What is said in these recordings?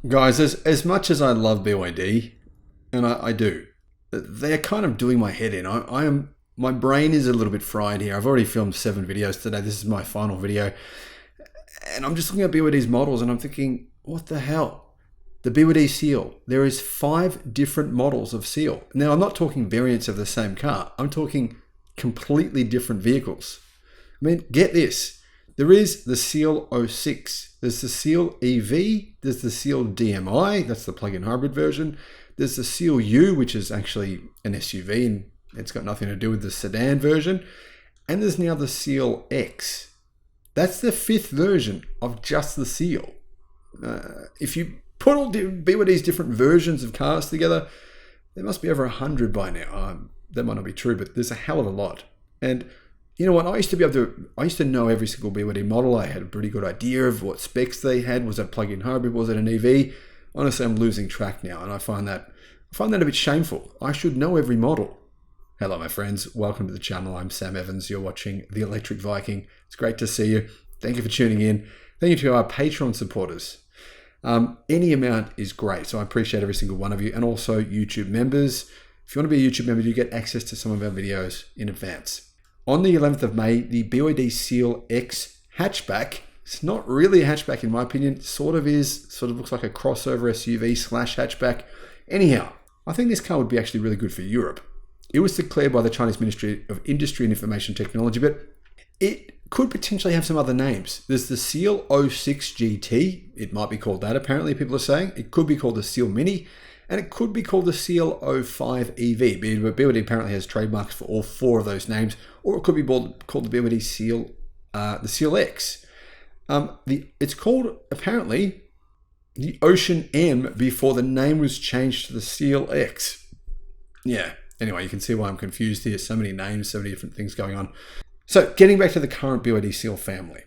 Guys, as much as I love BYD, and I do, they're kind of doing my head in. My brain is a little bit fried here. I've already filmed 7 videos today. This is my final video. And I'm just looking at BYD's models and I'm thinking, what the hell? The BYD Seal, there is 5 different models of Seal. Now, I'm not talking variants of the same car. I'm talking completely different vehicles. I mean, get this. There is the Seal 06. There's the Seal EV. There's the Seal DMI. That's the plug-in hybrid version. There's the Seal U, which is actually an SUV, and it's got nothing to do with the sedan version. And there's now the Seal X. That's the 5th version of just the Seal. If you put all BYD's different versions of cars together, there must be over 100 by now. That might not be true, but there's a hell of a lot. And you know what? I used to know every single BYD model. I had a pretty good idea of what specs they had. Was it a plug-in hybrid? Was it an EV? Honestly, I'm losing track now, and I find that a bit shameful. I should know every model. Hello, my friends. Welcome to the channel. I'm Sam Evans. You're watching the Electric Viking. It's great to see you. Thank you for tuning in. Thank you to our Patreon supporters. Any amount is great, so I appreciate every single one of you, and also YouTube members. If you want to be a YouTube member, you get access to some of our videos in advance. On the 11th of May, the BYD Seal X hatchback, it's not really a hatchback in my opinion, sort of looks like a crossover SUV / hatchback. Anyhow, I think this car would be actually really good for Europe. It was declared by the Chinese Ministry of Industry and Information Technology, but it could potentially have some other names. There's the Seal 06 GT, it might be called that apparently, people are saying. It could be called the Seal Mini, and it could be called the Seal 05 EV. BYD apparently has trademarks for all 4 of those names, or it could be called the BYD Seal, the Seal X. It's called apparently the Ocean M before the name was changed to the Seal X. Yeah. Anyway, you can see why I'm confused here. So many names, so many different things going on. So getting back to the current BYD Seal family.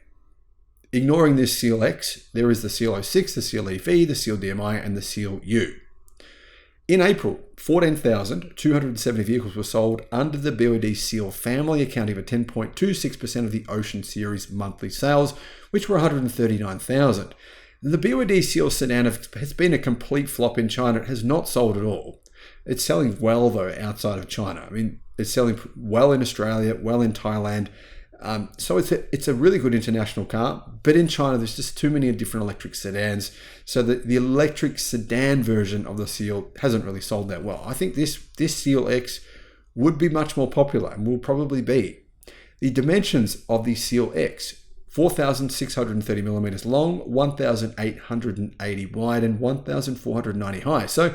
Ignoring this Seal X, there is the Seal 06, the Seal EV, the Seal DMI, and the Seal U. In April, 14,270 vehicles were sold under the BYD Seal family, accounting for 10.26% of the Ocean Series monthly sales, which were 139,000. The BYD Seal sedan has been a complete flop in China. It has not sold at all. It's selling well, though, outside of China. I mean, it's selling well in Australia, well in Thailand. So it's a really good international car, but in China there's just too many different electric sedans, so the electric sedan version of the Seal hasn't really sold that well. I think this Seal X would be much more popular and will probably be. The dimensions of the Seal X: 4,630 millimeters long, 1,880 wide, and 1,490 high. So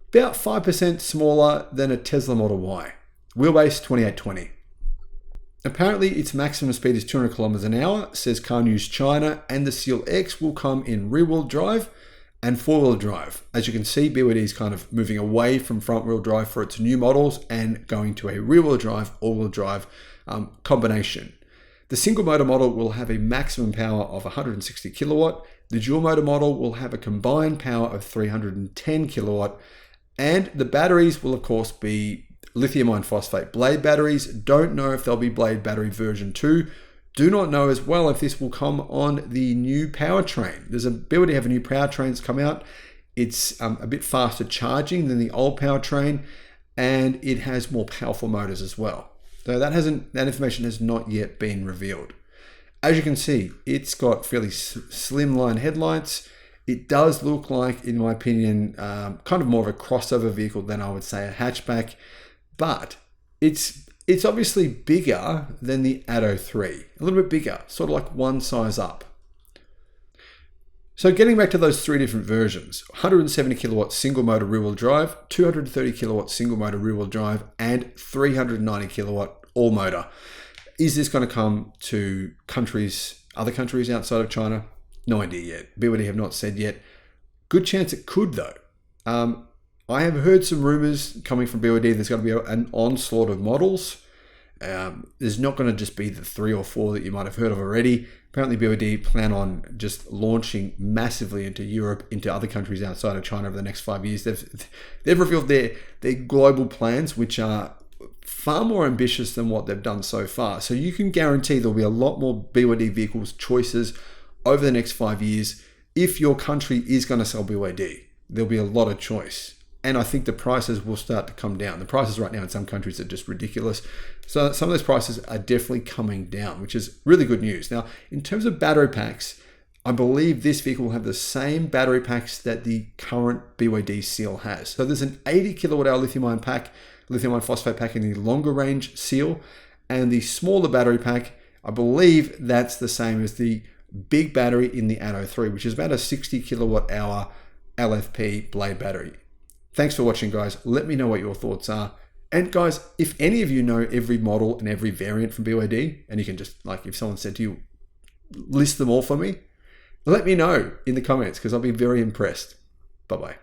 about 5% smaller than a Tesla Model Y. Wheelbase 2820. Apparently, its maximum speed is 200 kilometers an hour, says Car News China, and the Seal X will come in rear-wheel drive and four-wheel drive. As you can see, BYD is kind of moving away from front-wheel drive for its new models and going to a rear-wheel drive, all-wheel drive combination. The single-motor model will have a maximum power of 160 kilowatt. The dual-motor model will have a combined power of 310 kilowatt, and the batteries will, of course, be lithium iron phosphate blade batteries. Don't know if there'll be blade battery version 2. Do not know as well if this will come on the new powertrain. There's a BYD have a new powertrain that's come out. It's a bit faster charging than the old powertrain, and it has more powerful motors as well. So that information has not yet been revealed. As you can see, it's got fairly slimline headlights. It does look like, in my opinion, kind of more of a crossover vehicle than I would say a hatchback. But it's obviously bigger than the Atto 3, a little bit bigger, sort of like one size up. So getting back to those 3 different versions: 170 kilowatt single motor rear wheel drive, 230 kilowatt single motor rear wheel drive, and 390 kilowatt all motor. Is this going to come to other countries outside of China? No idea yet. BYD have not said yet. Good chance it could, though. I have heard some rumors coming from BYD. There's going to be an onslaught of models. There's not going to just be the 3 or 4 that you might have heard of already. Apparently BYD plan on just launching massively into Europe, into other countries outside of China over the next 5 years. They've revealed their global plans, which are far more ambitious than what they've done so far. So you can guarantee there'll be a lot more BYD vehicles choices over the next 5 years if your country is going to sell BYD, there'll be a lot of choice. And I think the prices will start to come down. The prices right now in some countries are just ridiculous. So some of those prices are definitely coming down, which is really good news. Now, in terms of battery packs, I believe this vehicle will have the same battery packs that the current BYD Seal has. So there's an 80 kilowatt hour lithium ion phosphate pack in the longer range Seal, and the smaller battery pack, I believe that's the same as the big battery in the Atto 3, which is about a 60 kilowatt hour LFP blade battery. Thanks for watching, guys. Let me know what your thoughts are. And guys, if any of you know every model and every variant from BYD, and you can just, like, if someone said to you, list them all for me, let me know in the comments, because I'll be very impressed. Bye-bye.